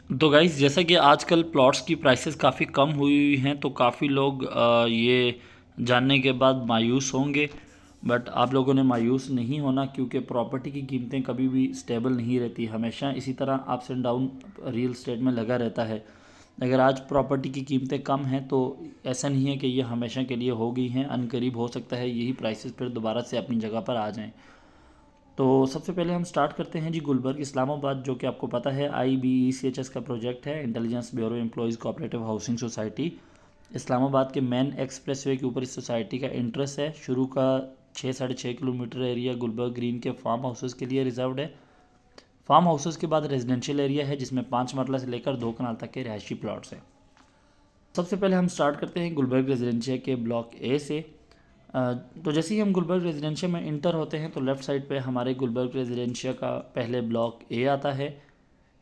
तो गाइस, जैसा कि आजकल प्लॉट्स की प्राइसेस काफ़ी कम हुई हैं तो काफ़ी लोग ये जानने के बाद मायूस होंगे। बट आप लोगों ने मायूस नहीं होना, क्योंकि प्रॉपर्टी की कीमतें कभी भी स्टेबल नहीं रहती, हमेशा इसी तरह ups and down real estate में लगा रहता है। अगर आज प्रॉपर्टी की कीमतें कम हैं तो ऐसा नहीं है कि ये हमेशा के लिए हो गई हैं, अनकरीब हो सकता है यही प्राइसेस फिर दोबारा से अपनी जगह पर आ जाएं। तो सबसे पहले हम स्टार्ट करते हैं जी गुलबर्ग इस्लामाबाद, जो कि आपको पता है IBECHS का प्रोजेक्ट है, intelligence bureau employees cooperative housing society. Islamabad के मेन एक्सप्रेसवे के ऊपर इस सोसाइटी का इंटरेस्ट है। शुरू का 6-6.5 किलोमीटर एरिया गुलबर्ग ग्रीन के फार्म हाउसेस के लिए रिजर्व्ड है। फार्म हाउसेस के बाद रेजिडेंशियल एरिया है, जिसमें 5 मरला से लेकर 2 कनाल तक के रहायशी प्लॉट्स हैं। सबसे पहले हम स्टार्ट करते हैं गुलबर्ग रेजिडेंशिया के ब्लॉक ए से। तो जैसे ही हम गुलबर्ग रेजिडेंशिया में इंटर होते हैं तो लेफ़्ट साइड पे हमारे गुलबर्ग रेजिडेंशिया का पहले ब्लॉक ए आता है।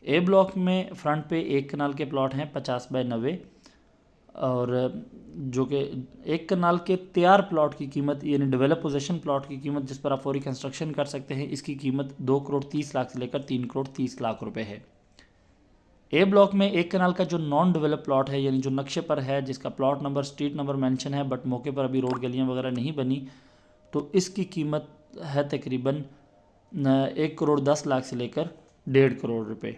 ए ब्लॉक में फ्रंट पे 1 कनाल के प्लॉट हैं 50/90, और जो कि 1 कनाल के तैयार प्लॉट की कीमत, यानी डेवलप पोजेशन प्लॉट की कीमत जिस पर आप फौरी कंस्ट्रक्शन कर सकते हैं, इसकी कीमत 2 करोड़ 30 लाख से लेकर 3 करोड़ 30 लाख रुपए है। ए ब्लॉक में 1 कनाल का जो नॉन डेवलप प्लॉट है, यानी जो नक्शे पर है, जिसका plot number street number mention है बट मौके पर अभी रोड गलियां वगैरह नहीं बनी, तो इसकी कीमत है तकरीबन 1 करोड़ 10 लाख से लेकर 1.5 करोड़ रुपए।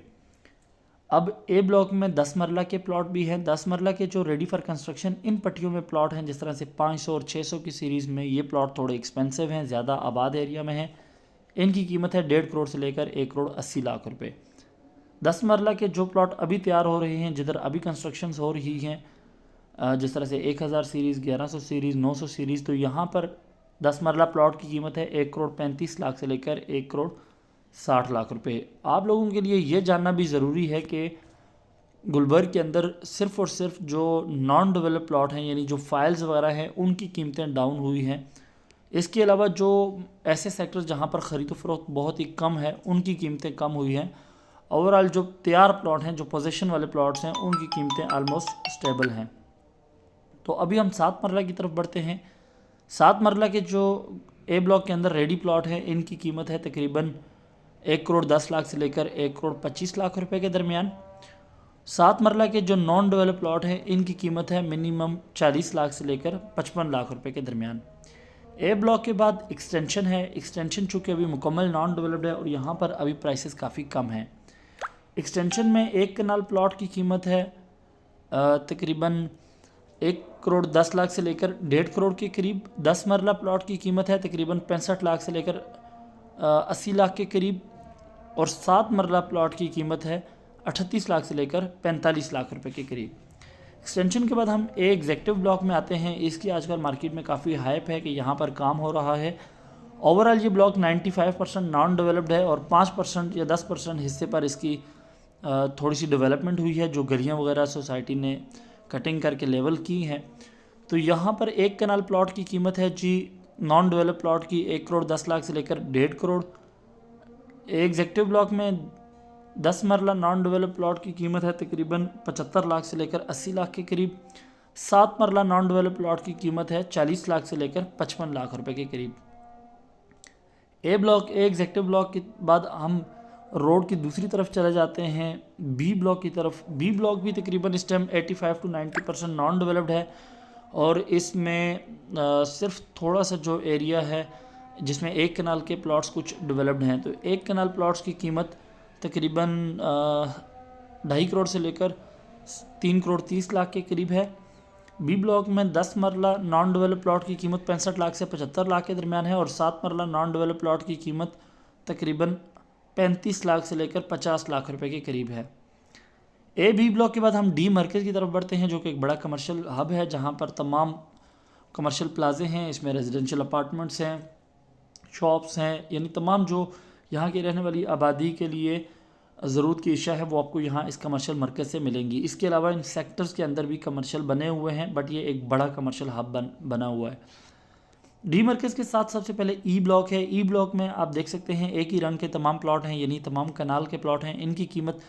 अब ए ब्लॉक में 10 मरला के प्लॉट भी हैं। 10 मरला के जो रेडी फॉर कंस्ट्रक्शन इन पट्टियों में प्लॉट हैं, जिस तरह से 500 और 600 की सीरीज़ में, ये प्लॉट थोड़े एक्सपेंसिव हैं, ज़्यादा आबाद एरिया में हैं। इनकी कीमत है 1.5 करोड़ से लेकर 1 करोड़ 80 लाख रुपए। 10 मरला के जो प्लॉट अभी तैयार हो रहे हैं, जिधर अभी कंस्ट्रक्शन हो रही हैं, जिस तरह से 1000 सीरीज़, 1100 सीरीज़, 900 सीरीज़, तो यहाँ पर 10 मरला प्लॉट की कीमत है 1 करोड़ 35 लाख से लेकर 1 करोड़ 60 लाख रुपए। आप लोगों के लिए ये जानना भी ज़रूरी है कि गुलबर्ग के अंदर सिर्फ़ और सिर्फ जो नॉन डेवलप प्लॉट हैं, यानी जो फाइल्स वगैरह हैं, उनकी कीमतें डाउन हुई हैं। इसके अलावा जो ऐसे सेक्टर्स जहाँ पर ख़रीद फरोख्त बहुत ही कम है, उनकी कीमतें कम हुई हैं। ओवरऑल जो तैयार प्लॉट हैं, जो पोजीशन वाले प्लॉट्स हैं, उनकी कीमतें आलमोस्ट स्टेबल हैं। तो अभी हम 7 मरला की तरफ बढ़ते हैं। 7 मरला के जो ए ब्लॉक के अंदर रेडी प्लॉट है, इनकी कीमत है तकरीबन 1 करोड़ 10 लाख से लेकर 1 करोड़ 25 लाख रुपए के दरमियान। 7 मरला के जो नॉन डेवलप प्लॉट हैं, इनकी कीमत है मिनिमम 40 लाख से लेकर 55 लाख रुपए के दरमियान। ए ब्लॉक के बाद एक्सटेंशन है। एक्सटेंशन चूँकि अभी मुकम्मल नॉन डेवलप्ड है और यहाँ पर अभी प्राइसेस काफ़ी कम हैं। एक्सटेंशन में 1 कनाल प्लॉट की कीमत है तकरीबन 1 करोड़ 10 लाख से लेकर 1.5 करोड़ के करीब। 10 मरला प्लॉट की कीमत है तकरीबन 65 लाख से लेकर 80 लाख के करीब। और 7 मरला प्लॉट की कीमत है 38 लाख से लेकर 45 लाख रुपए के करीब। एक्सटेंशन के बाद हम ए एग्जेक्टिव ब्लॉक में आते हैं। इसकी आजकल मार्केट में काफ़ी हाइप है कि यहाँ पर काम हो रहा है। ओवरऑल ये ब्लॉक 95% नॉन डेवलप्ड है और 5% या 10% हिस्से पर इसकी थोड़ी सी डेवलपमेंट हुई है, जो गलियाँ वगैरह सोसाइटी ने कटिंग करके लेवल की हैं। तो यहाँ पर 1 कनाल प्लॉट की कीमत है जी, नॉन डेवलप प्लॉट की, 1 करोड़ 10 लाख से लेकर 1.5 करोड़। एग्जेक्टिव ब्लॉक में 10 मरला नॉन डेवलप प्लॉट की कीमत है तकरीबन 75 लाख से लेकर 80 लाख के करीब। 7 मरला नॉन डेवलप प्लॉट की कीमत है 40 लाख से लेकर 55 लाख रुपए के करीब। ए ब्लॉक, ए एग्जेक्टिव ब्लॉक के बाद हम रोड की दूसरी तरफ चले जाते हैं, बी ब्लॉक की तरफ। बी ब्लॉक भी तकरीबन इस टाइम 85 to 90% नॉन डेवलप्ड है, और इसमें सिर्फ थोड़ा सा जो एरिया है जिसमें 1 कनाल के प्लॉट्स कुछ डेवलप्ड हैं। तो 1 कनाल प्लॉट्स की कीमत तकरीबन 2.5 करोड़ से लेकर 3 करोड़ 30 लाख के करीब है। बी ब्लॉक में 10 मरला नॉन डेवलप प्लॉट की कीमत 65 लाख से 75 लाख के दरमियान है, और 7 मरला नॉन डेवलप प्लॉट की कीमत तकरीबन 35 लाख से लेकर 50 लाख रुपए के करीब है। ए बी ब्लॉक के बाद हम डी मरकज़ की तरफ बढ़ते हैं, जो कि एक बड़ा कमर्शियल हब है, जहाँ पर तमाम कमर्शियल प्लाजे हैं। इसमें रेजिडेंशियल अपार्टमेंट्स हैं, शॉप्स हैं, यानी तमाम जो यहाँ की रहने वाली आबादी के लिए ज़रूरत की अशिया है, वो आपको यहाँ इस कमर्शियल मरकज़ से मिलेंगी। इसके अलावा इन सेक्टर्स के अंदर भी कमर्शियल बने हुए हैं, बट ये एक बड़ा कमर्शियल हब बना हुआ है। डी मरकज़ के साथ सबसे पहले ई ब्लॉक है। ई ब्लॉक में आप देख सकते हैं एक ही रंग के तमाम प्लॉट हैं, यानी तमाम कनाल के प्लॉट हैं। इनकी कीमत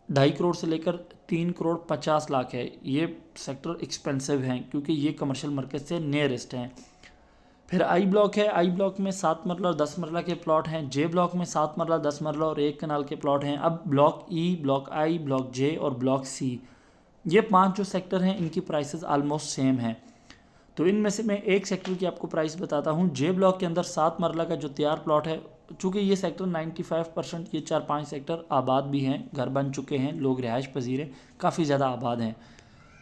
2.5 करोड़ से लेकर 3 करोड़ 50 लाख है। ये सेक्टर एक्सपेंसिव हैं क्योंकि ये कमर्शियल मरकज़ से नियरेस्ट हैं। फिर आई ब्लॉक है, आई ब्लॉक में 7 मरला और 10 मरला के प्लॉट हैं। जे ब्लॉक में 7 मरला 10 मरला और 1 कनाल के प्लॉट हैं। अब block E, block I, block J और ब्लॉक सी, ये 5 जो सेक्टर हैं इनकी प्राइसेस ऑलमोस्ट सेम हैं। तो इनमें से मैं एक सेक्टर की आपको प्राइस बताता हूँ। जे ब्लॉक के अंदर 7 मरला का जो तैयार प्लॉट है, चूँकि ये सेक्टर 95% ये 4-5 सेक्टर आबाद भी हैं, घर बन चुके हैं, लोग रिहाइश पजीर हैं, काफ़ी ज़्यादा आबाद हैं,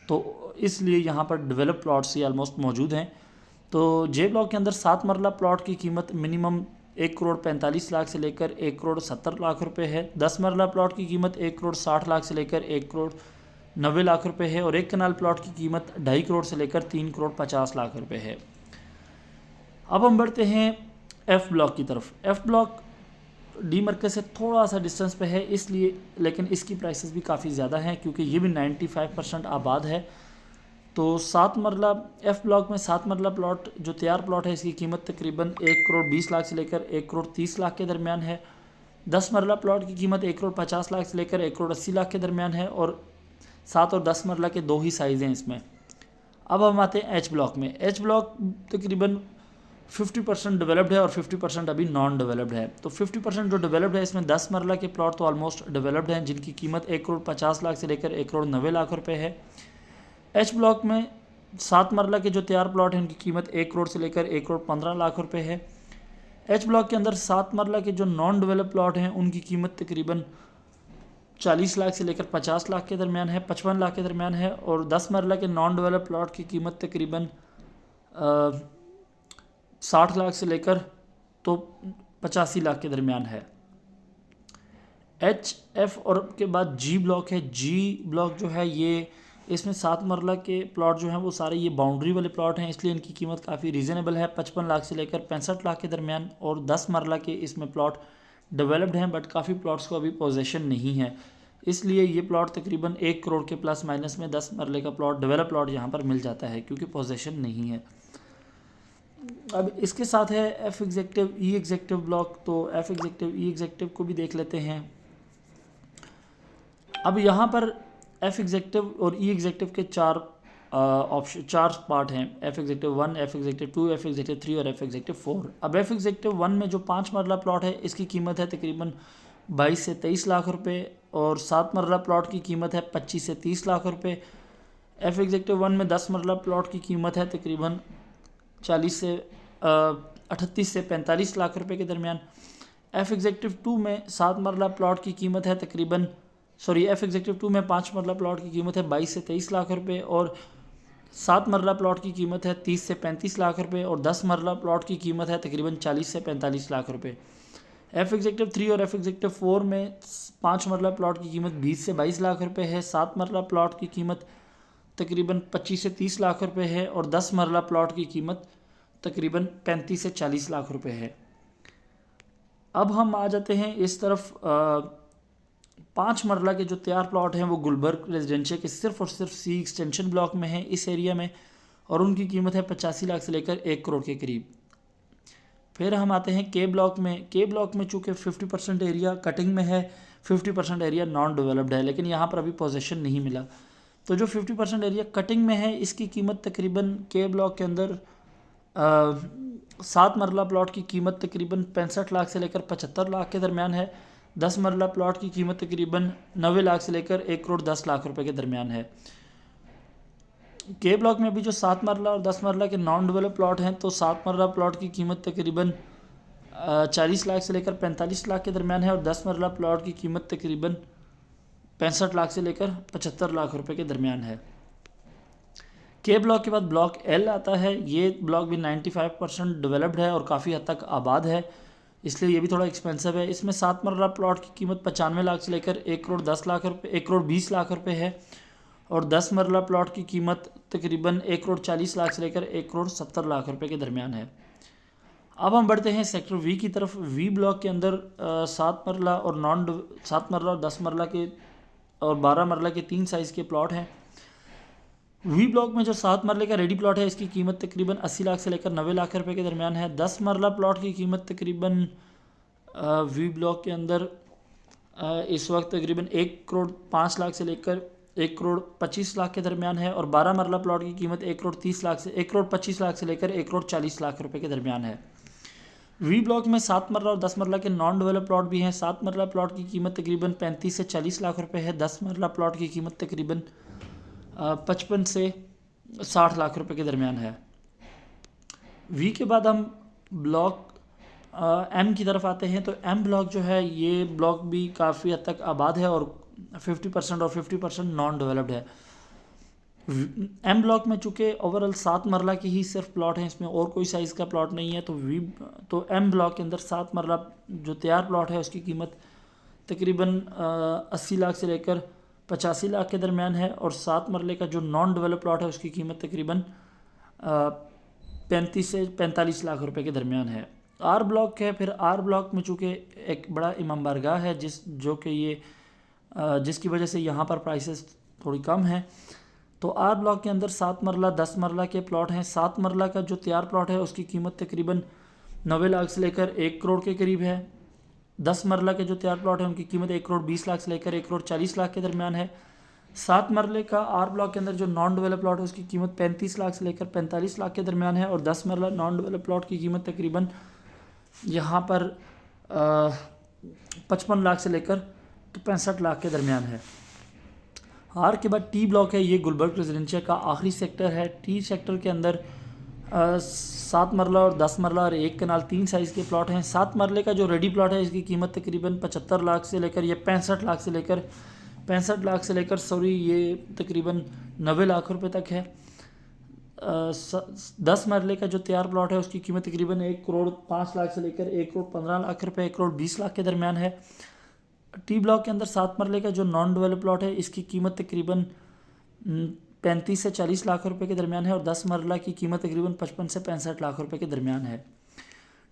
तो इसलिए यहाँ पर डेवलप प्लॉट्स ये ऑलमोस्ट मौजूद हैं। तो जे ब्लॉक के अंदर 7 मरला प्लॉट की कीमत मिनिमम 1,45,00,000 से लेकर 1,70,00,000 रुपये है। 10 मरला प्लॉट की कीमत 1,60,00,000 से लेकर 1,90,00,000 रुपये है। और 1 कनाल प्लॉट की कीमत 2.5 करोड़ से लेकर 3,50,00,000 रुपये है। अब हम बढ़ते हैं एफ़ ब्लॉक की तरफ। एफ़ ब्लॉक डी मार्केट से थोड़ा सा डिस्टेंस पे है इसलिए, लेकिन इसकी प्राइसेस भी काफ़ी ज़्यादा हैं क्योंकि ये भी 95% आबाद है। तो 7 मरला एफ़ ब्लॉक में 7 मरला प्लॉट जो तैयार प्लॉट है इसकी कीमत तकरीबन 1,20,00,000 से लेकर 1,30,00,000 के दरमियान है। 10 मरला प्लॉट की कीमत 1,50,00,000 से लेकर 1,80,00,000 के दरमियान है। और 7 और 10 मरला के 2 ही साइज़ हैं इसमें। अब हम आते हैं एच ब्लॉक में। एच ब्लॉक तकरीबन 50% डेवलप्ड है और 50% अभी नॉन डेवलप्ड है। तो 50% जो डेवलप्ड है इसमें 10 मरला के प्लॉट तो ऑलमोस्ट डेवलप्ड हैं जिनकी कीमत 1,50,00,000 से लेकर 1,90,00,000 रुपये है। एच ब्लॉक में 7 मरला के जो तैयार प्लॉट हैं उनकी कीमत 1 करोड़ से लेकर 1,15,00,000 रुपये है। एच ब्लॉक के अंदर 7 मरला के जो नॉन डेवलप प्लॉट हैं उनकी कीमत तकरीबन 40 लाख से लेकर 50 लाख के दरमियान है, 55 लाख के दरमियान है। और 10 मरला के नॉन डेवलप प्लॉट की कीमत तकरीबन 60 लाख से लेकर तो 85 लाख के दरमियान है। एच एफ और के बाद जी ब्लॉक है। जी ब्लॉक जो है ये, इसमें 7 मरला के प्लॉट जो हैं वो सारे ये बाउंड्री वाले प्लॉट हैं, इसलिए इनकी कीमत काफ़ी रीज़नेबल है, 55 लाख से लेकर 65 लाख के दरमियान। और 10 मरला के इसमें प्लॉट डेवलप्ड हैं बट काफ़ी प्लॉट्स को अभी पोजेशन नहीं है, इसलिए ये प्लॉट तकरीबन 1 करोड़ के प्लस माइनस में 10 मरले का प्लॉट डेवलप प्लॉट यहाँ पर मिल जाता है क्योंकि पोजेशन नहीं है। अब इसके साथ है एफ एग्जेक्टिव ई एग्जेक्टिव ब्लॉक। तो एफ एग्जेक्टिव ई एग्जेक्टिव को भी देख लेते हैं। अब यहाँ पर एफ एग्जेक्टिव और ई एग्जेक्टिव के 4 पार्ट हैं। F executive 1, F executive 2, F executive 3 और एफ एग्जेक्टिव 4। अब एफ एग्जेक्टिव 1 में जो 5 मरला प्लॉट है इसकी कीमत है तकरीबन 22 से 23 लाख रुपए। और 7 मरला प्लॉट की कीमत है 25 से 30 लाख रुपए। एफ एग्जेक्टिव 1 में 10 मरला प्लॉट की कीमत है तकरीबन 38 से 45 लाख रुपए के दरमियान। एफ एग्जेक्टिव 2 में 7 मरला प्लॉट की कीमत है तकरीबन एफ एग्जेक्टिव 2 में 5 मरला प्लॉट की कीमत है 22 से 23 लाख रुपए। और 7 मरला प्लॉट की कीमत है 30 से 35 लाख रुपए। और 10 मरला प्लॉट की कीमत है तकरीबन 40 से 45 लाख रुपए। एफ एग्जेक्टिव 3 और एफ एग्जेक्टिव 4 में 5 मरला प्लॉट की कीमत 20 से 22 लाख रुपए है। 7 मरला प्लॉट की कीमत तकरीबन 25 से 30 लाख रुपए है। और 10 मरला प्लॉट की कीमत तकरीबन 35 से 40 लाख रुपए है। अब हम आ जाते हैं इस तरफ 5 मरला के जो तैयार प्लॉट हैं वो गुलबर्ग रेजिडेंशियल के सिर्फ और सिर्फ सी एक्सटेंशन ब्लॉक में है इस एरिया में, और उनकी कीमत है 85 लाख से लेकर 1 करोड़ के करीब। फिर हम आते हैं के ब्लॉक में। के ब्लॉक में चूँकि 50% एरिया कटिंग में है, 50% एरिया नॉन डेवलप्ड है, लेकिन यहाँ पर अभी पोजेशन नहीं मिला। तो जो 50% एरिया कटिंग में है इसकी कीमत तकरीबन के ब्लॉक के अंदर 7 मरला प्लॉट की कीमत तकरीबन 65 लाख से लेकर 75 लाख के दरमियान है। 10 मरला प्लॉट की कीमत तकरीबन 90 लाख से लेकर 1 करोड़ 10 लाख रुपए के दरमियान है। के ब्लॉक में भी जो 7 मरला और 10 मरला के नॉन डेवलप प्लॉट हैं, तो 7 मरला प्लॉट की कीमत तकरीबन 40 लाख से लेकर 45 लाख के दरमियान है। और 10 मरला प्लॉट की कीमत तकरीबन 65 लाख से लेकर 75 लाख रुपए के दरमियान है। के ब्लॉक के बाद ब्लॉक एल आता है। ये ब्लॉक भी 95% डेवलप्ड है और काफ़ी हद तक आबाद है, इसलिए ये भी थोड़ा एक्सपेंसिव है। इसमें 7 मरला प्लॉट की कीमत 95 लाख से लेकर 1 करोड़ 10 लाख रुपये 1 करोड़ 20 लाख रुपये है। और 10 मरला प्लॉट की कीमत तकरीबन 1 करोड़ 40 लाख से लेकर 1 करोड़ 70 लाख रुपये के दरमियान है। अब हम बढ़ते हैं सेक्टर वी की तरफ। वी ब्लॉक के अंदर 7 मरला और 7 मरला और 10 मरला के और 12 मरला के 3 साइज़ के प्लॉट हैं। वी ब्लॉक में जो 7 मरले का रेडी प्लॉट है इसकी कीमत तकरीबन 80 लाख से लेकर 90 लाख रुपए के दरमियान है। 10 मरला प्लॉट की कीमत तकरीबन वी ब्लॉक के अंदर इस वक्त तकरीबन 1 करोड़ 5 लाख से लेकर 1,25,00,000 के दरमियान है, और 12 मरला प्लॉट की कीमत 1,25,00,000 से लेकर 1,40,00,000 रुपये के दरमियान है। वी ब्लॉक में 7 मरला और 10 मरला के नॉन डेवलप प्लॉट भी हैं। 7 मरला प्लॉट की कीमत तकरीबन 35 से 40 लाख रुपए है। 10 मरला प्लॉट की कीमत तकरीबन 55 से 60 लाख रुपए के दरमियान है। वी के बाद हम ब्लॉक एम की तरफ आते हैं। तो एम ब्लॉक जो है, ये ब्लॉक भी काफ़ी हद तक आबाद है और 50% और 50% नॉन डेवलप्ड है। एम ब्लॉक में चूँकि ओवरऑल 7 मरला की ही सिर्फ प्लॉट है, इसमें और कोई साइज़ का प्लॉट नहीं है। तो एम ब्लॉक के अंदर 7 मरला जो तैयार प्लॉट है उसकी कीमत तकरीबन 80 लाख से लेकर 85 लाख के दरमियान है, और 7 मरले का जो नॉन डेवलप प्लॉट है उसकी कीमत तकरीबन 35 से 45 लाख रुपए के दरमियान है। आर ब्लॉक है। फिर आर ब्लॉक में चूँकि एक बड़ा इमाम बारगाह है जिसकी वजह से यहाँ पर प्राइसेस थोड़ी कम है। तो आर ब्लॉक के अंदर 7 मरला 10 मरला के प्लॉट हैं। 7 मरला का जो तैयार प्लॉट है उसकी कीमत तकरीबन 90 लाख से लेकर 1 करोड़ के करीब है। 10 मरला के जो तैयार प्लॉट है उनकी कीमत 1,20,00,000 से लेकर 1,40,00,000 के दरमियान है। 7 मरले का आर ब्लॉक के अंदर जो नॉन डेवलप प्लॉट है उसकी कीमत 35 लाख से लेकर 45 लाख के दरमियान है, और 10 मरला नॉन डेवलप प्लॉट की कीमत तकरीबन यहाँ पर 55 लाख से लेकर 65 लाख के दरमियान है। आर के बाद टी ब्लॉक है। ये गुलबर्ग रेजिडेंशियल का आखिरी सेक्टर है। टी सेक्टर के अंदर 7 मरला और 10 मरला और 1 कनाल 3 साइज़ के प्लॉट हैं। 7 मरले का जो रेडी प्लॉट है इसकी कीमत तकरीबन 75 लाख से लेकर ये 65 लाख से लेकर ये तकरीबन 90 लाख रुपए तक है। 10 मरले का जो तैयार प्लॉट है उसकी कीमत तकरीबन 1,05,00,000 से लेकर 1,15,00,000 रुपये 1,20,00,000 लाख के दरमियान है। टी ब्लॉक के अंदर 7 मरले का जो नॉन डेवलप प्लॉट है इसकी कीमत तकरीबन 35 से 40 लाख रुपए के दरमियान है, और 10 मरला की कीमत तकरीबन 55 से 65 लाख रुपए के दरमियान है।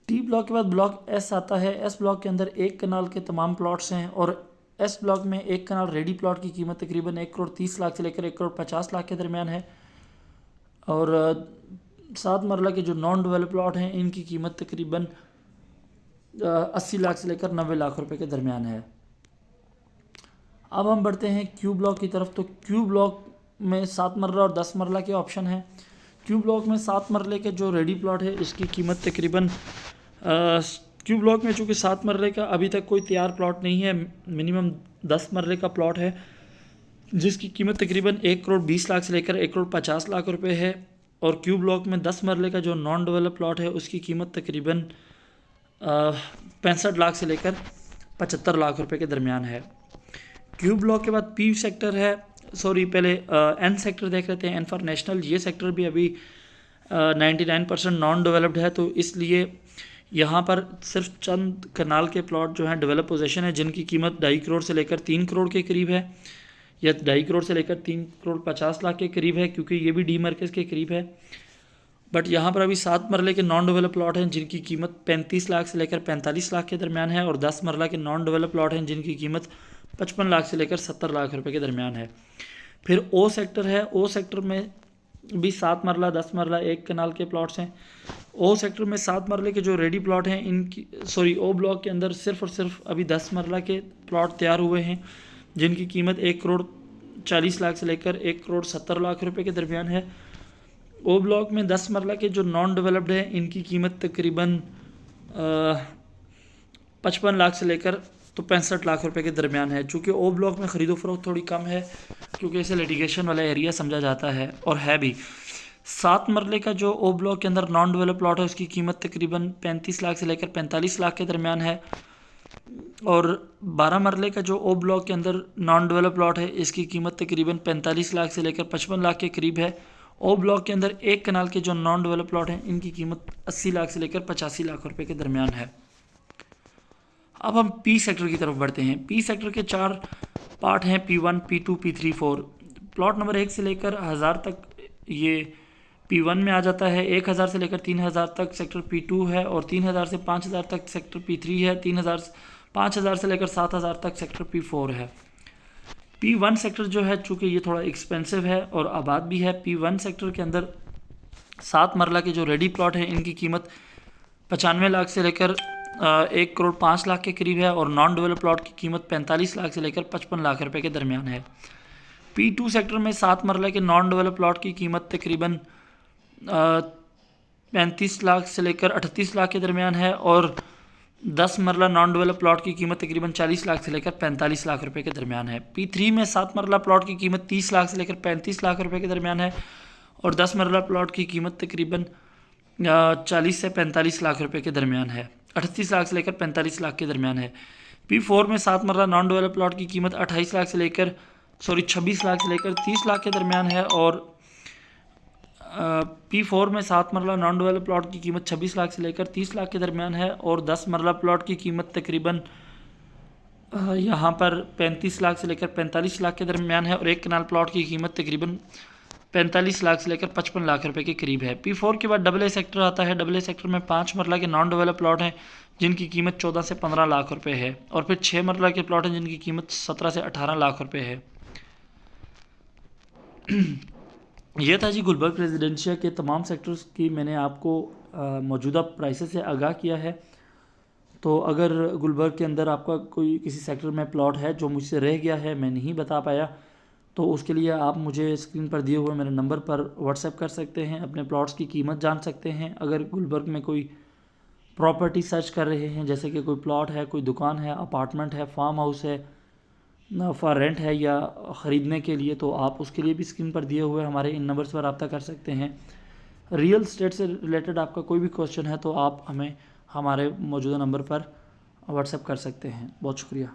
टी ब्लॉक के बाद ब्लॉक एस आता है। एस ब्लॉक के अंदर 1 कनाल के तमाम प्लॉट्स हैं, और एस ब्लॉक में 1 कनाल रेडी प्लॉट की कीमत तकरीबन 1,30,00,000 से लेकर 1,50,00,000 के दरमियान है, और 7 मरला के जो नॉन डेवलप प्लॉट हैं इनकी कीमत तकरीबन 80 लाख से लेकर 90 लाख रुपए के दरमियान है। अब हम बढ़ते हैं क्यू ब्लॉक की तरफ। तो क्यू ब्लॉक में 7 मरला और 10 मरला के ऑप्शन हैं। क्यू ब्लॉक में 7 मरले के जो रेडी प्लॉट है इसकी कीमत तकरीबन क्यू ब्लॉक में चूँकि 7 मरले का अभी तक कोई तैयार प्लॉट नहीं है, मिनिमम 10 मरले का प्लॉट है जिसकी कीमत तकरीबन 1,20,00,000 से लेकर 1,50,00,000 रुपये है, और क्यू ब्लॉक में 10 मरले का जो नॉन डेवलप प्लॉट है उसकी कीमत तकरीबन 65 लाख से लेकर 75 लाख रुपये के दरमियान है। क्यू ब्लॉक के बाद पी सेक्टर है। पहले एन सेक्टर देख लेते हैं। N for national. ये सेक्टर भी अभी 99% नॉन डेवलप्ड है, तो इसलिए यहाँ पर सिर्फ चंद कनाल के प्लॉट जो हैं डेवलप पोजीशन है जिनकी कीमत 2.5 करोड़ से लेकर 3 करोड़ के करीब है, या 2.5 करोड़ से लेकर 3,50,00,000 के करीब है, क्योंकि ये भी डी मार्केट के करीब है। बट यहाँ पर अभी 7 मरले के नॉन डेवलप प्लॉट हैं जिनकी कीमत 35 लाख से लेकर 45 लाख के दरमियान है, और 10 मरला के नॉन डेवलप प्लॉट हैं जिनकी कीमत 55 लाख से लेकर 70 लाख रुपए के दरमियान है। फिर ओ सेक्टर है। ओ सेक्टर में भी 7 मरला 10 मरला 1 कनाल के प्लॉट्स हैं। ओ सेक्टर में 7 मरले के जो रेडी प्लॉट हैं ओ ब्लॉक के अंदर सिर्फ और सिर्फ अभी 10 मरला के प्लॉट तैयार हुए हैं जिनकी कीमत 1,40,00,000 से लेकर 1,70,00,000 रुपए के दरमियान है। ओ ब्लॉक में 10 मरला के जो नॉन डेवलप्ड हैं इनकी कीमत तकरीबन 55 लाख से लेकर 65 लाख रुपए के दरमियान है। चूँकि ओ ब्लॉक में ख़रीदो फरोख्त थोड़ी कम है क्योंकि इसे लिटिगेशन वाला एरिया समझा जाता है, और है भी। 7 मरले का जो ओ ब्लॉक के अंदर नॉन डेवलप प्लॉट है उसकी कीमत तकरीबन 35 लाख से लेकर 45 लाख के दरमियान है, और 12 मरले का जो ओ ब्लॉक के अंदर नॉन डेवलप प्लॉट है इसकी कीमत तकरीबन 45 लाख से लेकर 55 लाख के करीब है। ओ ब्लॉक के अंदर 1 कनाल के जो नॉन डेवलप प्लॉट हैं इनकी कीमत 80 लाख से लेकर 85 लाख रुपए के दरमियान है। अब हम पी सेक्टर की तरफ बढ़ते हैं। पी सेक्टर के 4 पार्ट हैं, P1, P2, P3, 4। Plot number 1 से लेकर 1000 तक ये P1 में आ जाता है। 1000 से लेकर 3000 तक सेक्टर P2 है, और 3000 से 5000 तक सेक्टर P3 है। 5000 से लेकर 7000 तक सेक्टर P4 है। P1 सेक्टर जो है चूँकि ये थोड़ा एक्सपेंसिव है और आबाद भी है। P1 सेक्टर के अंदर 7 मरला के जो रेडी प्लॉट हैं इनकी कीमत 95 लाख से लेकर 1,05,00,000 के करीब है, और नॉन डेवलप प्लॉट की कीमत 45 लाख से लेकर 55 लाख रुपए के दरमियान है। P2 सेक्टर में 7 मरला के नॉन डेवलप प्लॉट की कीमत तकरीबन 35 लाख से लेकर 38 लाख के दरमियान है, और 10 मरला नॉन डेवलप प्लॉट की कीमत तकरीबन 40 लाख से लेकर 45 लाख रुपए के दरमियान है। P3 में 7 मरला प्लॉट की कीमत 30 लाख से लेकर 35 लाख रुपए के दरमियान है, और 10 मरला प्लॉट की कीमत तकरीबन 40 से 45 लाख रुपए के दरमियान है। 38 लाख से लेकर 45 लाख के दरमियान है। P4 में 7 मरला नॉन डेवलप प्लॉट की कीमत 26 लाख से लेकर 30 लाख के दरमियान है, और P4 में 7 मरला नॉन डेवलप प्लॉट की कीमत 26 लाख से लेकर 30 लाख के दरमियान है, और 10 मरला प्लॉट की कीमत तकरीबन यहाँ पर 35 लाख से लेकर 45 लाख के दरमियान है, और एक कनाल प्लॉट की कीमत तकरीबन 45 लाख से लेकर 55 लाख रुपए के करीब है। P4 के बाद AA सेक्टर आता है। AA सेक्टर में 5 मरला के नॉन डेवलप प्लॉट हैं जिनकी कीमत 14 से 15 लाख रुपए है, और फिर 6 मरला के प्लॉट हैं जिनकी कीमत 17 से 18 लाख रुपए है। यह था जी गुलबर्ग रेजिडेंशिया के तमाम सेक्टर्स की मैंने आपको मौजूदा प्राइसेस से आगाह किया है। तो अगर गुलबर्ग के अंदर आपका कोई किसी सेक्टर में प्लॉट है जो मुझसे रह गया है, मैं नहीं बता पाया, तो उसके लिए आप मुझे स्क्रीन पर दिए हुए मेरे नंबर पर व्हाट्सएप कर सकते हैं, अपने प्लॉट्स की कीमत जान सकते हैं। अगर गुलबर्ग में कोई प्रॉपर्टी सर्च कर रहे हैं, जैसे कि कोई प्लॉट है, कोई दुकान है, अपार्टमेंट है, फार्म हाउस है, फॉर रेंट है या ख़रीदने के लिए, तो आप उसके लिए भी स्क्रीन पर दिए हुए हमारे इन नंबर्स पर रब्ता कर सकते हैं। रियल एस्टेट से रिलेटेड आपका कोई भी क्वेश्चन है तो आप हमें हमारे मौजूदा नंबर पर व्हाट्सएप कर सकते हैं। बहुत शुक्रिया।